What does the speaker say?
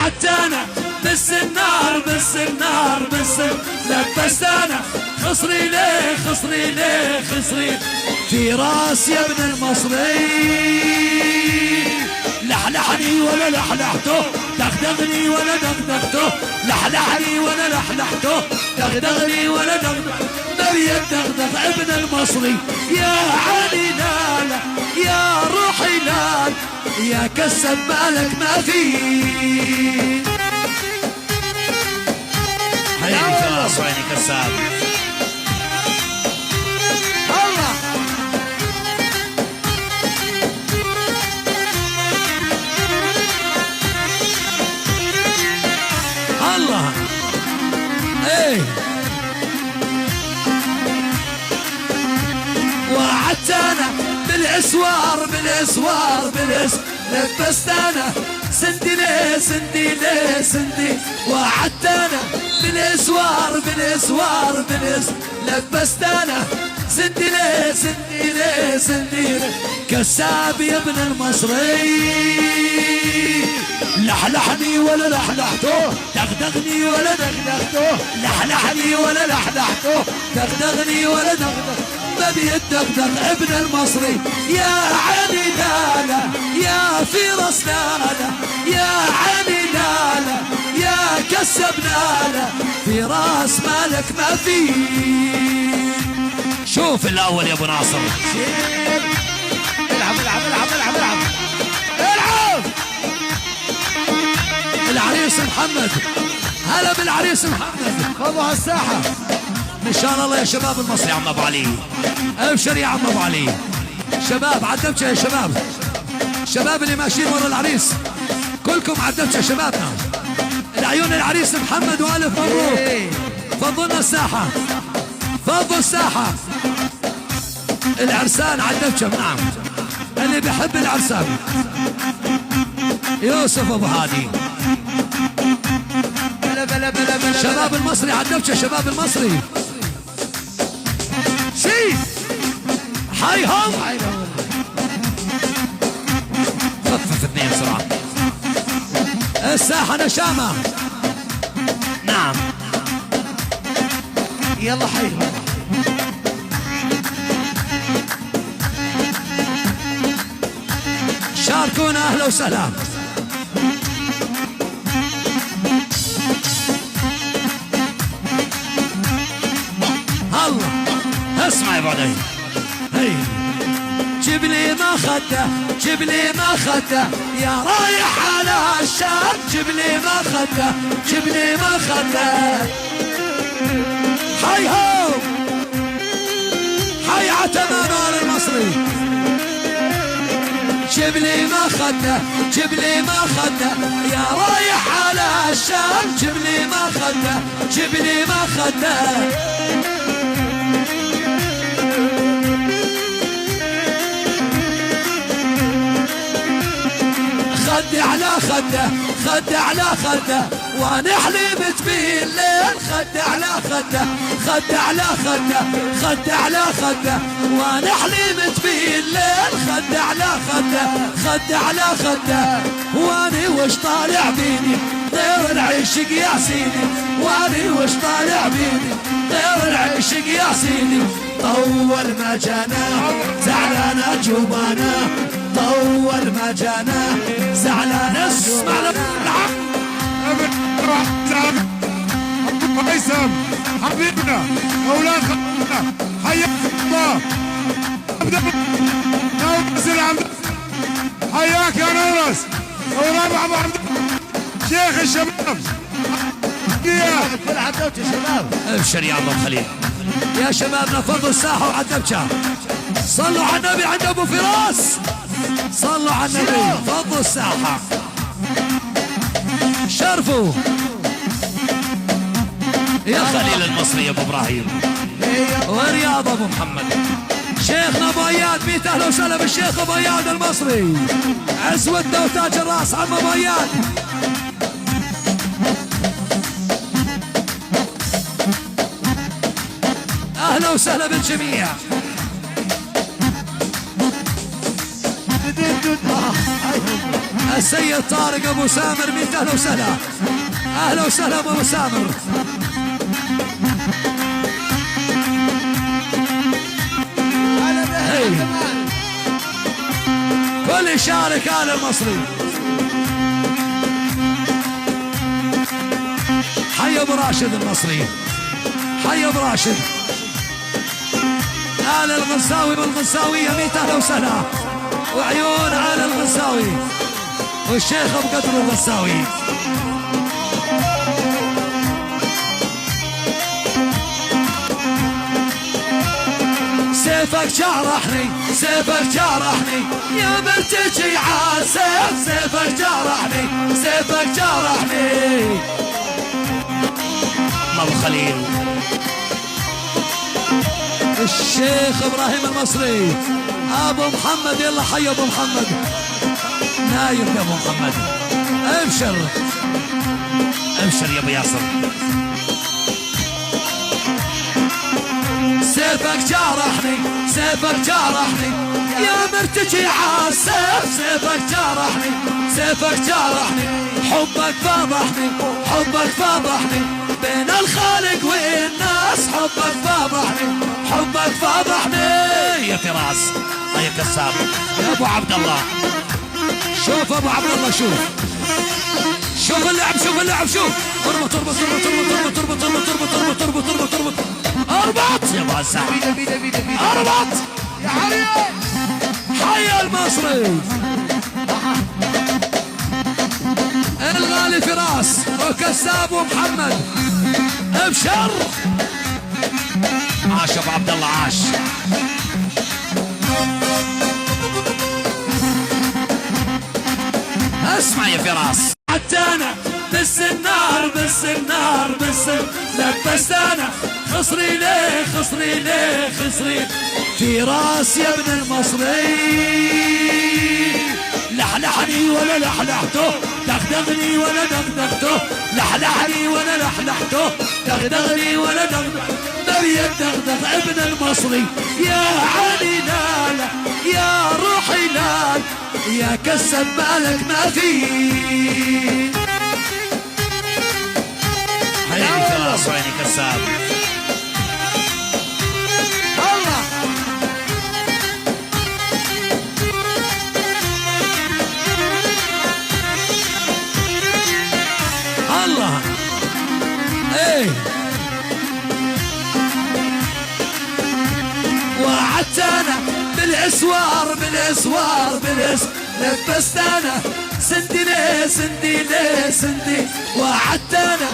عتانا بالسنار بالسنار لبستانا خصري ليه خصري ليه خصري في راس يا ابن المصري. لحلحني ولا لحلحته دغدغني ولا دغدغته لحلحني ولا لحلحته دغدغني ولا دغدغته نبي الدغدغ ابن المصري. يا علي لالا يا روحي لال يا كسب مالك ما فيه. عيني خلاص وعيني كساب. الله الله ايه وعدتنا بالاسوار لبستانا سندي ليه سندي ليه سندي. وعدتنا بالاسوار لبستانا سندي ليه سندي ليه سندي. كساب يا ابن المصري لحلحني ولا لحلحته دغدغني ولا دغدغته لحلحني ولا لحلحته دغدغني ولا دغدغته ببي الدغدغ ابن المصري. يا علي لالا يا فراس لالا يا علي لالا يا كسب لالا في راس مالك ما فيه. شوف الاول يا ابو ناصر. العب العب العب العب العب العب. العريس محمد هلا بالعريس محمد خذوا هالساحه ان شاء الله يا شباب المصري. يا عم ابو علي ابشر يا عم ابو علي. شباب عدمتش يا شباب. الشباب اللي ماشيين ورا العريس كلكم عدمتش يا شبابنا. العيون العريس محمد والف مبروك. فضلنا الساحه فضوا الساحه. العرسان عدمتش. نعم اللي بيحب العرسان يوسف ابو هادي. شباب المصري عدمتش يا شباب المصري. شي حيهم خفف اثنين بسرعه. الساحه نشامه. نعم يلا حيهم. شاركونا اهلا وسهلا. الله اسمع يا ابو علي. هي جيب لي ما خده جيب لي ما خده يا رايح على الشام. جيب لي ما خده جيب لي ما خده. حي هو حي عتمان المصري. جيب لي ما خده جيب لي ما خده يا رايح على الشام. جيب لي ما خده جيب لي ما خده. خدي على خده خدي على خده وانا حلمت بيه الليل. خدي على خده خدي على خده خدي على خده وانا حلمت بيه الليل. خدي على خده خدي على خده واني وش طالع بيني غير العشق يا سيدي. واني وش طالع بيني غير العشق يا سيدي. طول ما جانا زعلانه جوبانا طول ما جانا زعلان. اسمع هيثم حبيبنا اولاد خالنا حياك الله. نورس العمد حياك يا نورس. اولاد ابو عبد شيخ الشباب. كل عدوت يا شباب. ابشر يا ابو خليل. يا شبابنا فضوا الساحه وعدمتها. صلوا على النبي عند ابو فراس. صلوا على النبي فضوا الساحه. شرفوا يا خليل المصري يا ابو ابراهيم ورياض ابو محمد. شيخنا ابو اياد. 100 اهلا وسهلا بالشيخ ابو اياد المصري. عزوتنا وتاج الراس عم ابو اياد. اهلا وسهلا بالجميع. السيد طارق ابو سامر، 100 اهلا وسهلا. اهلا وسهلا ابو سامر. كل يشارك آل المصري. حي ابو راشد المصري، حي ابو راشد. آل الغزاوي والغزاوية، 100 اهلا وسهلا. وعيون آل الغزاوي والشيخ ابو قدر الغزاوي. سيفك جرحني، سيفك جرحني يا مرتجي عالسيف، سيفك جرحني، سيفك جرحني. ابو خليل الشيخ ابراهيم المصري، ابو محمد، يلا حي ابو محمد. نايم يا ابو محمد، ابشر ابشر يا ابو ياسر. سيفك جرحني، سيفك جرحني يا مرتجي عالسيف، سيفك جرحني، سيفك جرحني. حبك فضحني، حبك فضحني بين الخالق والناس، حبك فضحني، حبك فضحني. يا فراس يا كساب يا ابو عبد الله. شوف ابو عبد الله، شوف شوف اللعب، شوف اللعب، شوف. اربط اربط اربط اربط اربط اربط اربط اربط اربط اربط اربط اربط يا ابو هسام، اربط يا علي. حي المصري. الغالي فراس وكساب ومحمد، ابشر. عاش ابو عبد الله، عاش. اسمع يا فراس. حتى انا بالسنار بالسنار بالسن لبست انا. خصري ليه خصري ليه خصري في راس يا ابن المصري. لحلحني ولا لحلحته، دغدغني ولا دغدغته، لحلحني ولا لحلحته، دغدغني ولا دغدغته. دري الدغدغ ابن المصري. يا علي لالا يا روحي لال، يا كسب مالك ما فيه. عيني فراس وعيني كساب. الله الله. ايه وعدت انا بالاسوار بالاسوار لبست انا. سندي ليه سندي ليه سندي. وعدت انا